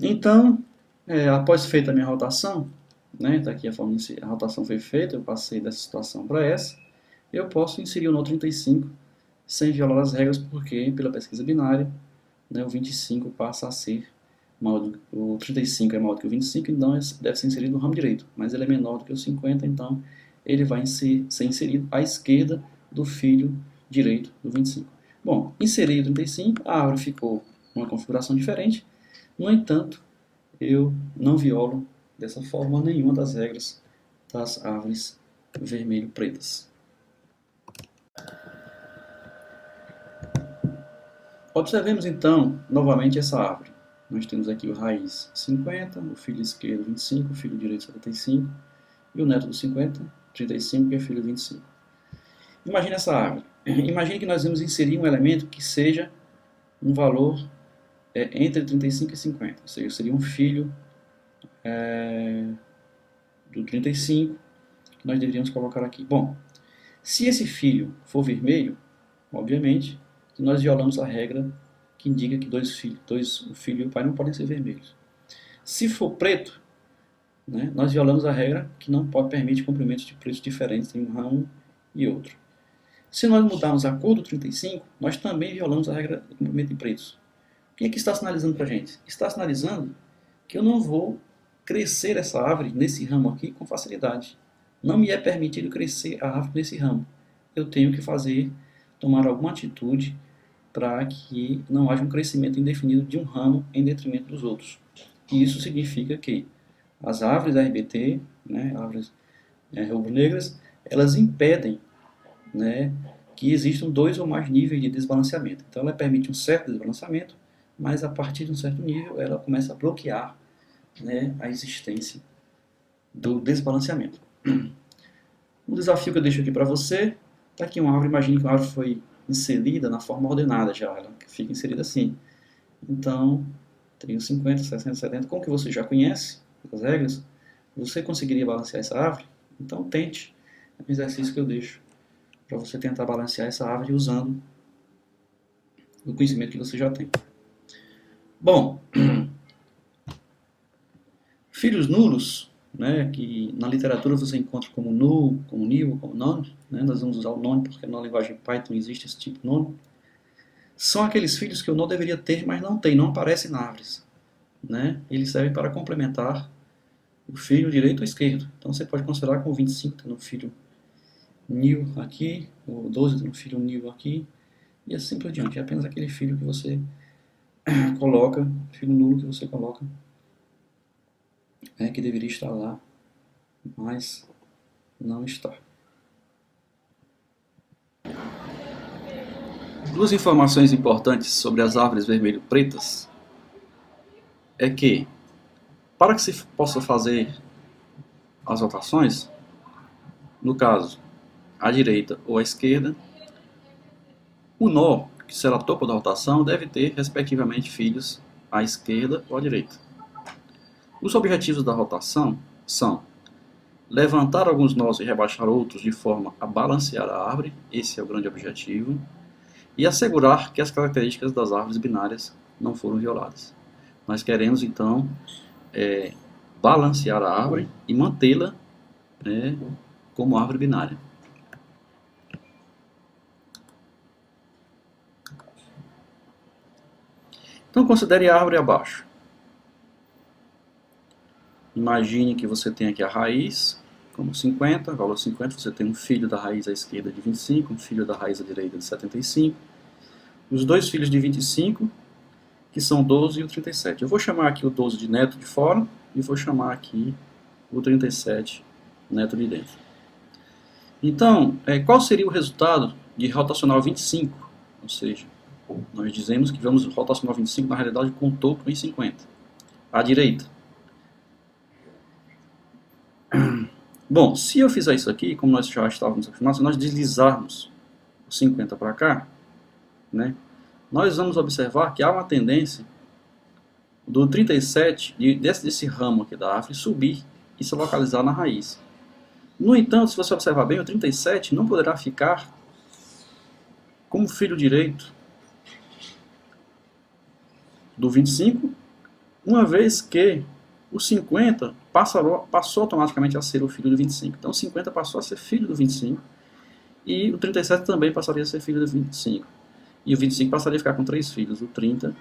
Então, após feita a minha rotação, né, tá aqui a rotação foi feita, eu passei dessa situação para essa, eu posso inserir o nó 35 sem violar as regras, porque pela pesquisa binária, né, o 25 passa a ser o 35 é maior do que o 25, então deve ser inserido no ramo direito, mas ele é menor do que o 50, então ele vai ser inserido à esquerda do filho direito do 25. Bom, inseri o 35, a árvore ficou numa configuração diferente, no entanto, eu não violo dessa forma nenhuma das regras das árvores vermelho-pretas. Observemos então novamente essa árvore. Nós temos aqui o raiz 50, o filho esquerdo 25, o filho direito 75 e o neto do 50, 35, que é filho 25. Imagine essa árvore. Imagine que nós vamos inserir um elemento que seja um valor entre 35 e 50, ou seja, seria um filho do 35 que nós deveríamos colocar aqui. Bom, se esse filho for vermelho, obviamente, nós violamos a regra que indica que o filho e o pai não podem ser vermelhos. Se for preto, né, nós violamos a regra que não permite comprimentos de preços diferentes em um ramo e outro. Se nós mudarmos a cor do 35, nós também violamos a regra do comprimento de preços. O que é que está sinalizando para a gente? Está sinalizando que eu não vou crescer essa árvore nesse ramo aqui com facilidade. Não me é permitido crescer a árvore nesse ramo. Eu tenho que tomar alguma atitude para que não haja um crescimento indefinido de um ramo em detrimento dos outros. E isso significa que as árvores RBT, né, árvores rubro-negras, elas impedem, né, que existam dois ou mais níveis de desbalanceamento. Então ela permite um certo desbalanceamento, mas a partir de um certo nível ela começa a bloquear, né, a existência do desbalanceamento. Um desafio que eu deixo aqui para você, está aqui uma árvore, imagine que a árvore foi inserida na forma ordenada já, ela fica inserida assim. Então, tenho 50, 60, 70, como que você já conhece as regras, você conseguiria balancear essa árvore? Então tente, é um exercício que eu deixo para você tentar balancear essa árvore usando o conhecimento que você já tem. Bom, filhos nulos, né, que na literatura você encontra como null, como nil, como none, né, nós vamos usar o none porque na linguagem Python existe esse tipo de nome, são aqueles filhos que eu não deveria ter, mas não tem, não aparecem na árvores. Né? Eles servem para complementar o filho direito ou esquerdo. Então você pode considerar como 25 tendo um filho nil aqui, o 12 tendo um filho nil aqui, e assim por diante. É apenas aquele filho que você coloca, filho nulo que você coloca, que deveria estar lá, mas não está. Duas informações importantes sobre as árvores vermelho-pretas é que, para que se possa fazer as rotações, no caso, à direita ou à esquerda, o nó, que será o topo da rotação, deve ter, respectivamente, filhos à esquerda ou à direita. Os objetivos da rotação são levantar alguns nós e rebaixar outros de forma a balancear a árvore, esse é o grande objetivo, e assegurar que as características das árvores binárias não foram violadas. Nós queremos, então, balancear a árvore e mantê-la, né, como árvore binária. Então considere a árvore abaixo. Imagine que você tem aqui a raiz, como 50, valor 50, você tem um filho da raiz à esquerda de 25, um filho da raiz à direita de 75, os dois filhos de 25, que são 12 e o 37. Eu vou chamar aqui o 12 de neto de fora e vou chamar aqui o 37 neto de dentro. Então, qual seria o resultado de rotacional 25? Ou seja, nós dizemos que vamos rotacionar 25 na realidade com o topo em 50. À direita. Bom, se eu fizer isso aqui, como nós já estávamos acostumados, se nós deslizarmos o 50 para cá, né, nós vamos observar que há uma tendência do 37, desse ramo aqui da árvore, subir e se localizar na raiz. No entanto, se você observar bem, o 37 não poderá ficar como filho direito do 25, uma vez que o 50 passou automaticamente a ser o filho do 25. Então o 50 passou a ser filho do 25 e o 37 também passaria a ser filho do 25. E o 25 passaria a ficar com 3 filhos, o 30,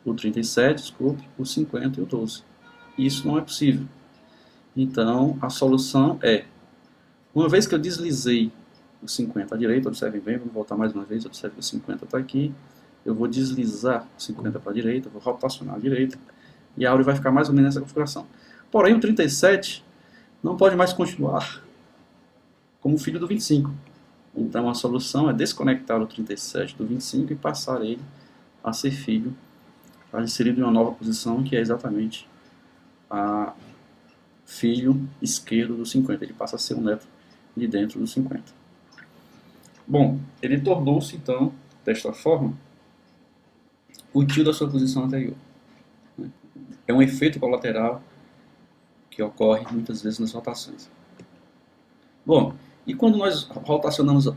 o 37, desculpe, o 50 e o 12. Isso não é possível. Então a solução é, uma vez que eu deslizei o 50 à direita, observem bem, vamos voltar mais uma vez, observe que o 50 está aqui, eu vou deslizar o 50 para a direita, vou rotacionar à direita, e a áurea vai ficar mais ou menos nessa configuração. Porém, o 37 não pode mais continuar como filho do 25. Então, a solução é desconectar o 37 do 25 e passar ele a ser filho, a inserido em uma nova posição, que é exatamente a filho esquerdo do 50. Ele passa a ser um neto de dentro do 50. Bom, ele tornou-se, então, desta forma, o tio da sua posição anterior. É um efeito colateral que ocorre muitas vezes nas rotações. Bom, e quando nós rotacionamos a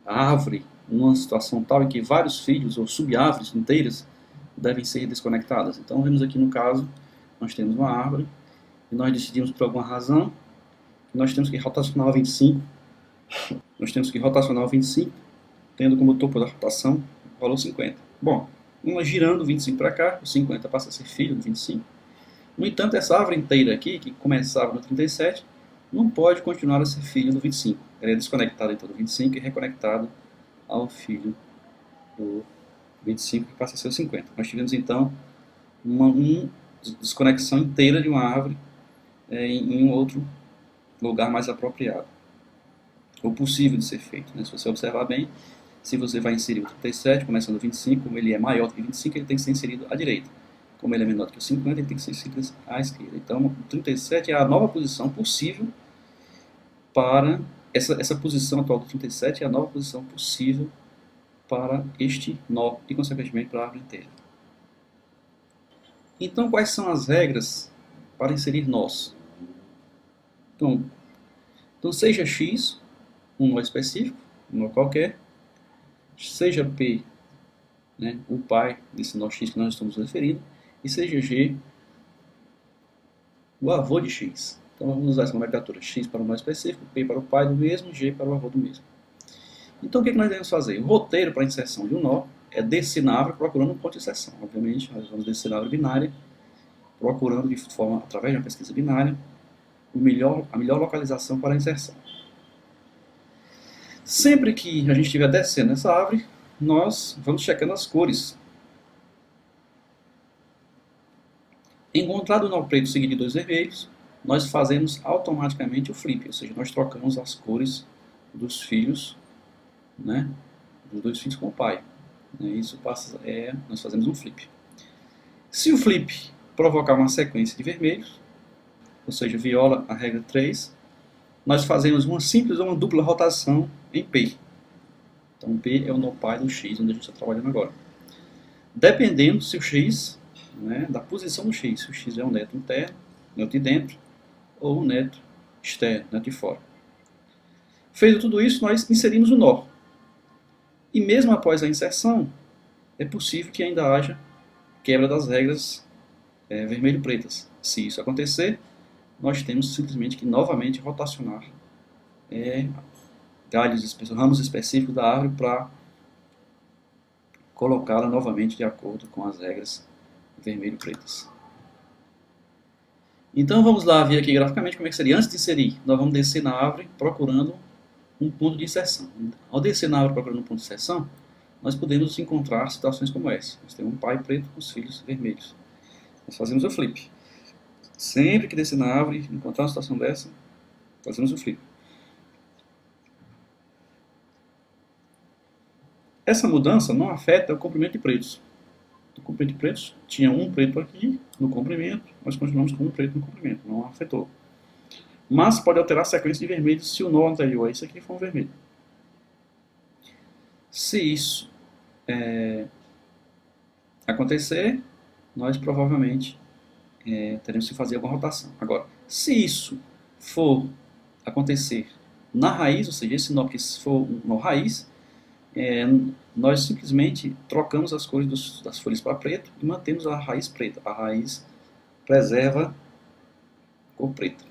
árvore numa situação tal em que vários filhos ou sub-árvores inteiras devem ser desconectadas? Então, vemos aqui no caso, nós temos uma árvore e nós decidimos por alguma razão que nós temos que rotacionar o 25. Nós temos que rotacionar o 25, tendo como topo da rotação o valor 50. Bom, nós girando o 25 para cá, o 50 passa a ser filho do 25. No entanto, essa árvore inteira aqui, que começava no 37, não pode continuar a ser filho do 25. Ela é desconectada então do 25 e reconectada ao filho do 25, que passa a ser o 50. Nós tivemos então uma desconexão inteira de uma árvore em um outro lugar mais apropriado, ou possível de ser feito. Né? Se você observar bem, se você vai inserir o 37, começando o 25, como ele é maior do que o 25, ele tem que ser inserido à direita. Como ele é menor do que o 50, ele tem que ser inserido à esquerda. Então, o 37 é a nova posição possível para... Essa posição atual do 37 é a nova posição possível para este nó e, consequentemente, para a árvore inteira. Então, quais são as regras para inserir nós? Então seja X um nó específico, um nó qualquer, seja P, né, o pai desse nó X que nós estamos referindo, e seja G o avô de X. Então vamos usar essa nomenclatura: X para o nó específico, P para o pai do mesmo, G para o avô do mesmo. Então o que nós devemos fazer? O roteiro para a inserção de um nó é descer na árvore procurando um ponto de inserção. Obviamente nós vamos descer na árvore binária, procurando de forma, através de uma pesquisa binária, a melhor localização para a inserção. Sempre que a gente estiver descendo essa árvore, nós vamos checando as cores. Encontrado o nó preto seguido de 2 vermelhos, nós fazemos automaticamente o flip, ou seja, nós trocamos as cores dos filhos, né, dos 2 filhos com o pai. Isso nós fazemos um flip. Se o flip provocar uma sequência de vermelhos, ou seja, viola a regra 3, nós fazemos uma simples ou uma dupla rotação em P. Então P é o nó pai do X, onde a gente está trabalhando agora. Dependendo se o X, né, da posição do X, se o X é um neto interno, neto de dentro, ou um neto externo, neto de fora. Feito tudo isso, nós inserimos o nó. E mesmo após a inserção, é possível que ainda haja quebra das regras vermelho-pretas. Se isso acontecer, nós temos simplesmente que novamente rotacionar ramos específicos da árvore para colocá-la novamente de acordo com as regras vermelho-pretas. Então vamos lá ver aqui graficamente como é que seria. Antes de inserir, nós vamos descer na árvore procurando um ponto de inserção. Ao descer na árvore procurando um ponto de inserção, nós podemos encontrar situações como essa. Nós temos um pai preto com os filhos vermelhos. Nós fazemos o flip. Sempre que descer na árvore, encontrar uma situação dessa, fazemos o flip. Essa mudança não afeta o comprimento de pretos. O comprimento de pretos tinha um preto aqui no comprimento, nós continuamos com um preto no comprimento, não afetou. Mas pode alterar a sequência de vermelhos se o nó anterior a isso aqui for um vermelho. Se isso acontecer, nós provavelmente teremos que fazer alguma rotação. Agora, se isso for acontecer na raiz, ou seja, esse nó que for um nó raiz, nós simplesmente trocamos as cores das folhas para preto e mantemos a raiz preta. A raiz preserva a cor preta.